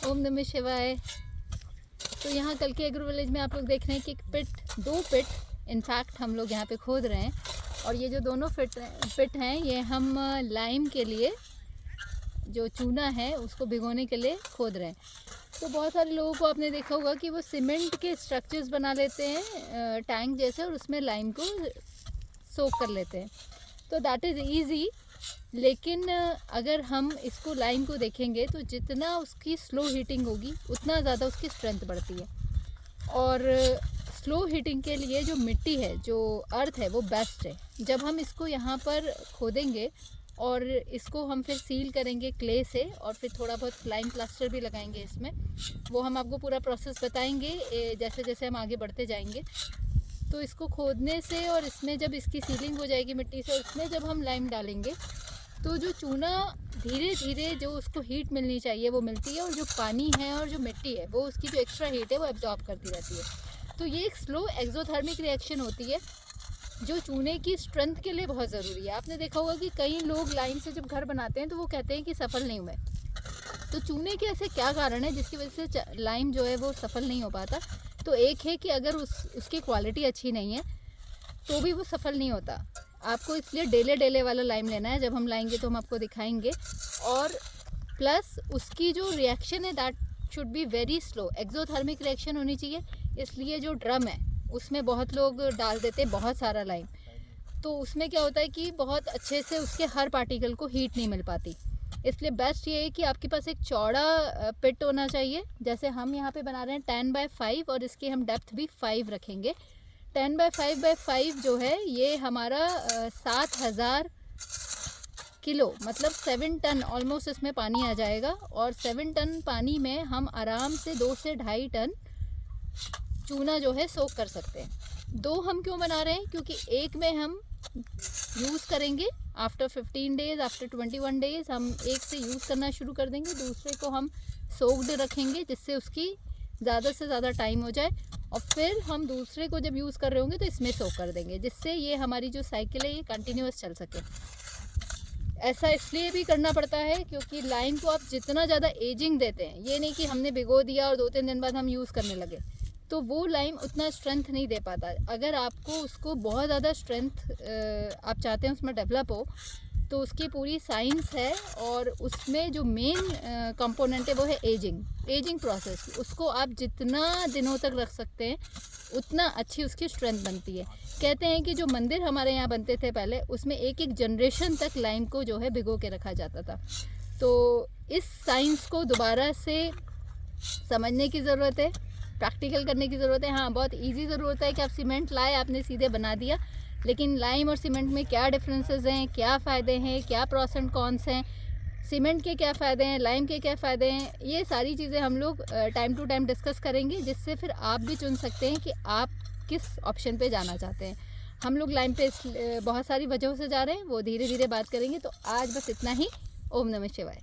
ओम नमः शिवाय। तो यहाँ कल के एग्रो विलेज में आप लोग देख रहे हैं कि दो पिट इनफैक्ट हम लोग यहाँ पे खोद रहे हैं। और ये जो दोनों पिट हैं ये हम लाइम के लिए जो चूना है उसको भिगोने के लिए खोद रहे हैं। तो बहुत सारे लोगों को आपने देखा होगा कि वो सीमेंट के स्ट्रक्चर्स बना लेते हैं टैंक जैसे, और उसमें लाइम को सोक कर लेते हैं। तो दैट इज़ ईजी, लेकिन अगर हम इसको लाइम को देखेंगे तो जितना उसकी स्लो हीटिंग होगी उतना ज़्यादा उसकी स्ट्रेंथ बढ़ती है। और स्लो हीटिंग के लिए जो मिट्टी है, जो अर्थ है, वो बेस्ट है। जब हम इसको यहाँ पर खोदेंगे और इसको हम फिर सील करेंगे क्ले से, और फिर थोड़ा बहुत लाइम प्लास्टर भी लगाएंगे इसमें, वो हम आपको पूरा प्रोसेस बताएंगे जैसे जैसे हम आगे बढ़ते जाएंगे। तो इसको खोदने से और इसमें जब इसकी सीलिंग हो जाएगी मिट्टी से, और इसमें जब हम लाइम डालेंगे तो जो चूना धीरे धीरे जो उसको हीट मिलनी चाहिए वो मिलती है, और जो पानी है और जो मिट्टी है वो उसकी जो एक्स्ट्रा हीट है वो एब्जॉर्ब करती रहती है। तो ये एक स्लो एक्सोथर्मिक रिएक्शन होती है जो चूने की स्ट्रेंथ के लिए बहुत ज़रूरी है। आपने देखा होगा कि कई लोग लाइम से जब घर बनाते हैं तो वो कहते हैं कि सफल नहीं हुए। तो चूने के ऐसे क्या कारण है जिसकी वजह से लाइम जो है वो सफल नहीं हो पाता? तो एक है कि अगर उसकी क्वालिटी अच्छी नहीं है तो भी वो सफल नहीं होता। आपको इसलिए डेले वाला लाइम लेना है। जब हम लाएंगे तो हम आपको दिखाएंगे। और प्लस उसकी जो रिएक्शन है that should be very slow, exothermic reaction होनी चाहिए। इसलिए जो ड्रम है उसमें बहुत लोग डाल देते हैं बहुत सारा लाइम, तो उसमें क्या होता है कि बहुत अच्छे से उसके हर पार्टिकल को हीट नहीं मिल पाती। इसलिए बेस्ट ये है कि आपके पास एक चौड़ा पिट होना चाहिए। जैसे हम यहाँ पे बना रहे हैं 10x5, और इसकी हम डेप्थ भी 5 रखेंगे। 10x5x5 जो है ये हमारा 7000 किलो, मतलब 7 टन ऑलमोस्ट इसमें पानी आ जाएगा। और 7 टन पानी में हम आराम से 2 से 2.5 टन चूना जो है सोक कर सकते हैं। 2 हम क्यों बना रहे हैं? क्योंकि एक में हम यूज़ करेंगे आफ्टर 15 डेज़, आफ्टर 21 डेज़ हम एक से यूज़ करना शुरू कर देंगे, दूसरे को हम सोक्ड रखेंगे जिससे उसकी ज़्यादा से ज़्यादा टाइम हो जाए, और फिर हम दूसरे को जब यूज़ कर रहे होंगे तो इसमें सोक कर देंगे, जिससे ये हमारी जो साइकिल है ये कंटिन्यूस चल सके। ऐसा इसलिए भी करना पड़ता है क्योंकि लाइम को आप जितना ज़्यादा एजिंग देते हैं, ये नहीं कि हमने भिगो दिया और 2-3 दिन बाद हम यूज़ करने लगे, तो वो लाइम उतना स्ट्रेंथ नहीं दे पाता। अगर आपको उसको बहुत ज़्यादा स्ट्रेंथ आप चाहते हैं उसमें डेवलप हो, तो उसकी पूरी साइंस है, और उसमें जो मेन कंपोनेंट है वो है एजिंग प्रोसेस। उसको आप जितना दिनों तक रख सकते हैं उतना अच्छी उसकी स्ट्रेंथ बनती है। कहते हैं कि जो मंदिर हमारे यहाँ बनते थे पहले, उसमें एक जनरेशन तक लाइम को जो है भिगो के रखा जाता था। तो इस साइंस को दोबारा से समझने की ज़रूरत है, प्रैक्टिकल करने की ज़रूरत है। हाँ, बहुत इजी ज़रूरत है कि आप सीमेंट लाए, आपने सीधे बना दिया, लेकिन लाइम और सीमेंट में क्या डिफरेंसेस हैं, क्या फ़ायदे हैं, क्या प्रॉस एंड कॉन्स हैं, सीमेंट के क्या फ़ायदे हैं, लाइम के क्या फ़ायदे हैं, ये सारी चीज़ें हम लोग टाइम टू टाइम डिस्कस करेंगे, जिससे फिर आप भी चुन सकते हैं कि आप किस ऑप्शन पे जाना चाहते हैं। हम लोग लाइम पे बहुत सारी वजहों से जा रहे हैं, वो धीरे धीरे बात करेंगे। तो आज बस इतना ही। ओम नमः शिवाय।